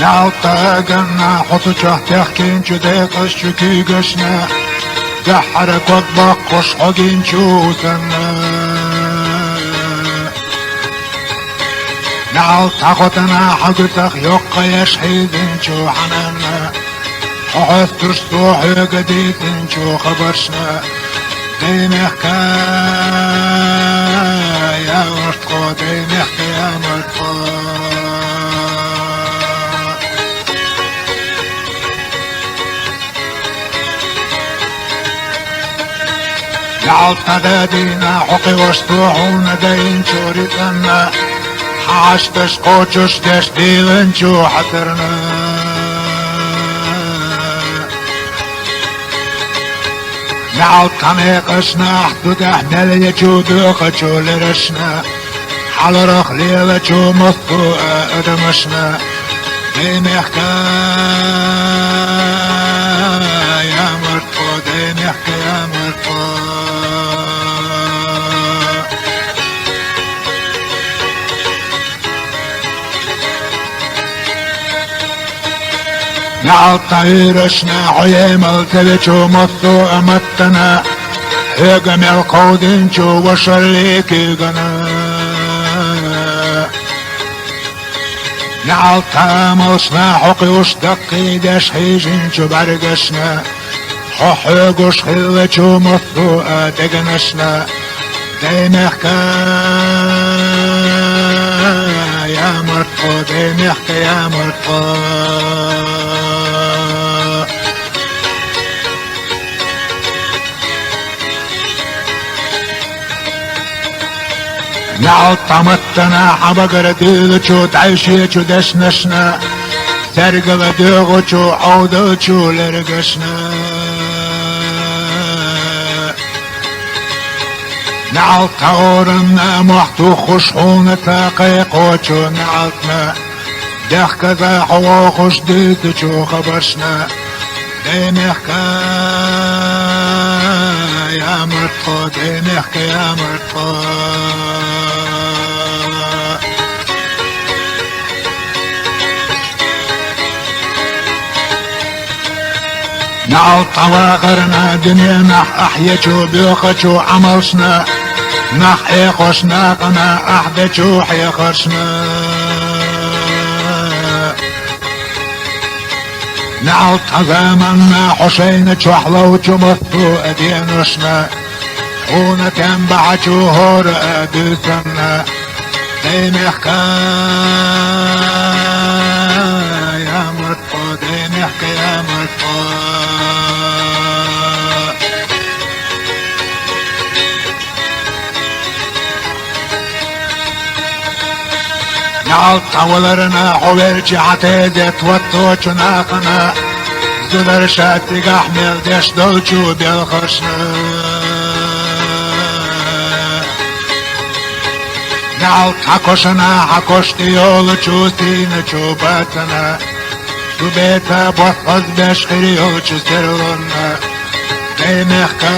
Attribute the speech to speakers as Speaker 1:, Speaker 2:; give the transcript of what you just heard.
Speaker 1: نعطاقنا حطجه تحكين جديقش جكي قشنا دحرك وطبقش حقين جوثنا نعطاقتنا حقتك يقى يشحيدين جو حنانا حوث رسوحي قديدين جو خبرشنا دينك يا مرتقو دينك يا مرتقو لعلت دادينا حقي واشتوحونا دين شوريتنا حاشتش قوتش دش ديلن شو حترنا لعلت ميقشنا حدود احنا اللي جودوك شو لرشنا حال رخ ليلة شو مصو ادمشنا دينيحكا يا مرتقو دينيحكا يا مرتقو نعال طيرشنا عيام التبجو مصو امتنا هيقم القودين جو وشريكي قنا نعال تاملشنا حقي وشدقي داش حيجين جو برقشنا حقوش خلوة جو مصو ادقنشنا دينيحكا يا مرتقو دينيحكا يا مرتقو نعود طمتنا حبقر ديلچو تعيشيچو دشنشنا سرقب ديغوچو عودوچو لرقشنا نعود تغورنا محتو خشحون تاقيقوچو نعودنا دخ كذا حوا خوش ديتچو خبرشنا دينيحكا يا مرتقو دينيحكا يا مرتقو نعود طواغرنا دنيا احيجو بيوخجو عملشنا نح ايقوشنا قنا احدجو حيقرشنا نعود تزامنا حسين جحلو جمثو ادينشنا خونا تنبعجو هور اديسنا دينيحكا يا مرتقو دينيحكا يا مرتقو نعود طولرنا حويرجي عتيدت وطوچنا قنا زدر شاتي احمل دش دوچو بالخشنا نعود حكوشنا حكوشتي يول چوستينا چوباتنا سبيتا بوثقز بشخري يول چوسترلنا دينيحكا